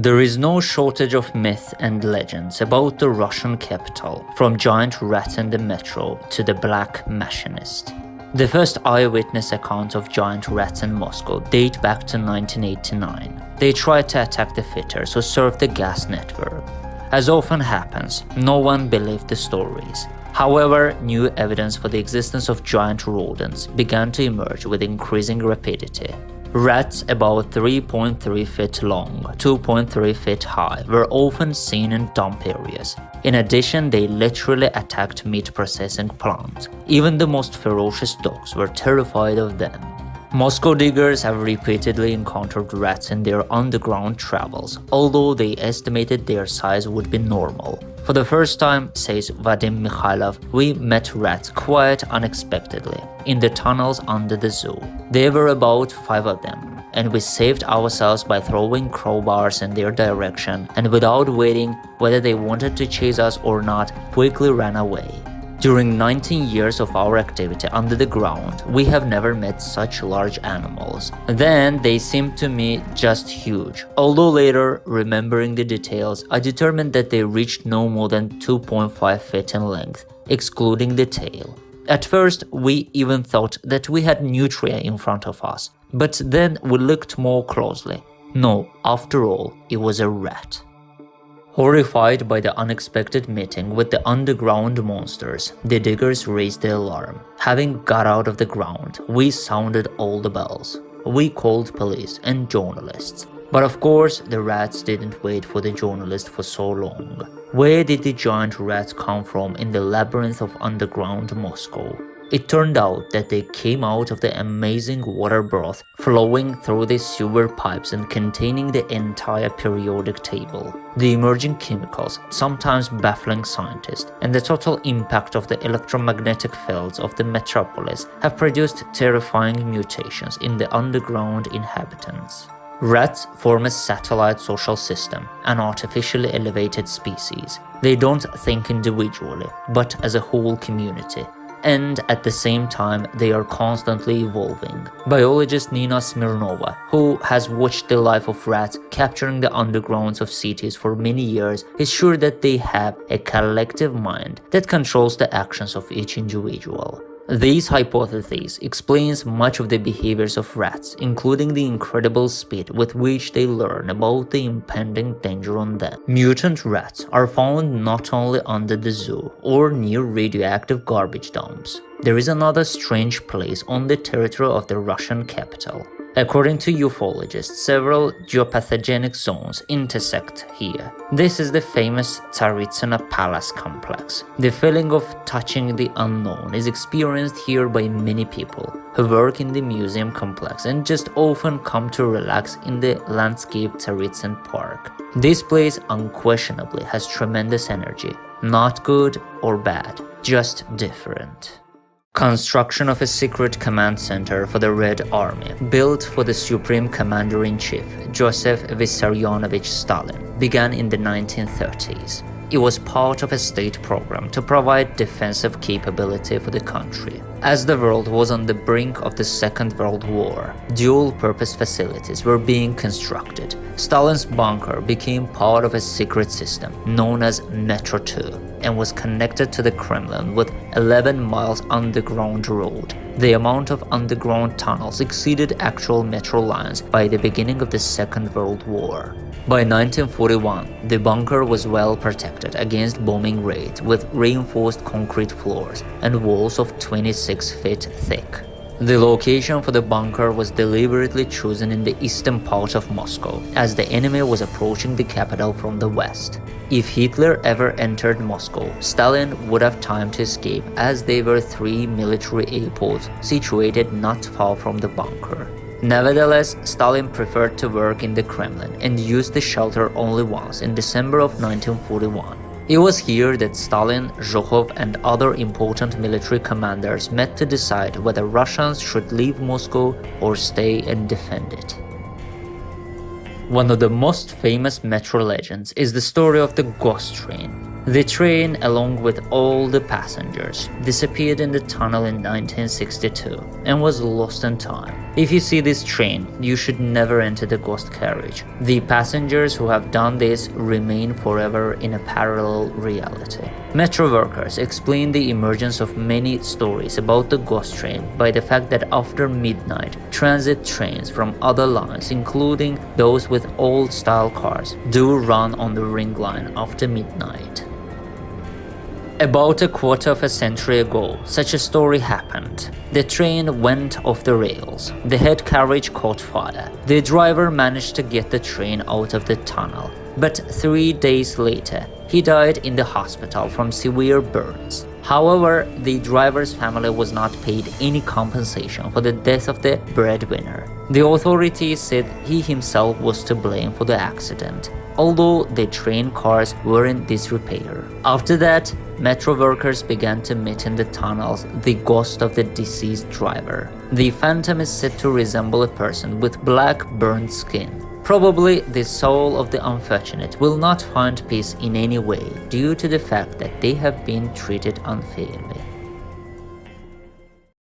There is no shortage of myth and legends about the Russian capital, from giant rats in the metro to the black machinist. The first eyewitness accounts of giant rats in Moscow date back to 1989. They tried to attack the fitters who served the gas network. As often happens, no one believed the stories. However, new evidence for the existence of giant rodents began to emerge with increasing rapidity. Rats about 3.3 feet long, 2.3 feet high were often seen in dump areas. In addition, they literally attacked meat processing plants. Even the most ferocious dogs were terrified of them. Moscow diggers have repeatedly encountered rats in their underground travels, although they estimated their size would be normal. For the first time, says Vadim Mikhailov, we met rats quite unexpectedly in the tunnels under the zoo. There were about 5 of them, and we saved ourselves by throwing crowbars in their direction and without waiting whether they wanted to chase us or not, quickly ran away. During 19 years of our activity under the ground, we have never met such large animals. Then they seemed to me just huge. Although later, remembering the details, I determined that they reached no more than 2.5 feet in length, excluding the tail. At first, we even thought that we had nutria in front of us, but then we looked more closely. No, after all, it was a rat. Horrified by the unexpected meeting with the underground monsters, the diggers raised the alarm. Having got out of the ground, we sounded all the bells. We called police and journalists. But of course, the rats didn't wait for the journalists for so long. Where did the giant rats come from in the labyrinth of underground Moscow? It turned out that they came out of the amazing water broth flowing through the sewer pipes and containing the entire periodic table. The emerging chemicals, sometimes baffling scientists, and the total impact of the electromagnetic fields of the metropolis have produced terrifying mutations in the underground inhabitants. Rats form a satellite social system, an artificially elevated species. They don't think individually, but as a whole community. And at the same time, they are constantly evolving. Biologist Nina Smirnova, who has watched the life of rats capturing the undergrounds of cities for many years, is sure that they have a collective mind that controls the actions of each individual. These hypotheses explains much of the behaviors of rats, including the incredible speed with which they learn about the impending danger on them. Mutant rats are found not only under the zoo or near radioactive garbage dumps. There is another strange place on the territory of the Russian capital. According to ufologists, several geopathogenic zones intersect here. This is the famous Tsaritsino Palace complex. The feeling of touching the unknown is experienced here by many people who work in the museum complex and just often come to relax in the landscape Tsaritsyn Park. This place unquestionably has tremendous energy, not good or bad, just different. Construction of a secret command center for the Red Army, built for the Supreme Commander-in-Chief, Joseph Vissarionovich Stalin, began in the 1930s. It was part of a state program to provide defensive capability for the country. As the world was on the brink of the Second World War, dual-purpose facilities were being constructed. Stalin's bunker became part of a secret system known as Metro 2 and was connected to the Kremlin with 11 miles underground road. The amount of underground tunnels exceeded actual metro lines by the beginning of the Second World War. By 1941, the bunker was well protected against bombing raids with reinforced concrete floors and walls of 26 feet thick. The location for the bunker was deliberately chosen in the eastern part of Moscow, as the enemy was approaching the capital from the west. If Hitler ever entered Moscow, Stalin would have time to escape, as there were 3 military airports situated not far from the bunker. Nevertheless, Stalin preferred to work in the Kremlin and used the shelter only once in December of 1941. It was here that Stalin, Zhukov, and other important military commanders met to decide whether Russians should leave Moscow or stay and defend it. One of the most famous metro legends is the story of the ghost train. The train, along with all the passengers, disappeared in the tunnel in 1962 and was lost in time. If you see this train, you should never enter the ghost carriage. The passengers who have done this remain forever in a parallel reality. Metro workers explain the emergence of many stories about the ghost train by the fact that after midnight, transit trains from other lines, including those with old-style cars, do run on the ring line after midnight. About a quarter of a century ago, such a story happened. The train went off the rails. The head carriage caught fire. The driver managed to get the train out of the tunnel, but 3 days later, he died in the hospital from severe burns. However, the driver's family was not paid any compensation for the death of the breadwinner. The authorities said he himself was to blame for the accident, although the train cars were in disrepair. After that, Metro workers began to meet in the tunnels the ghost of the deceased driver. The phantom is said to resemble a person with black burnt skin. Probably the soul of the unfortunate will not find peace in any way due to the fact that they have been treated unfairly.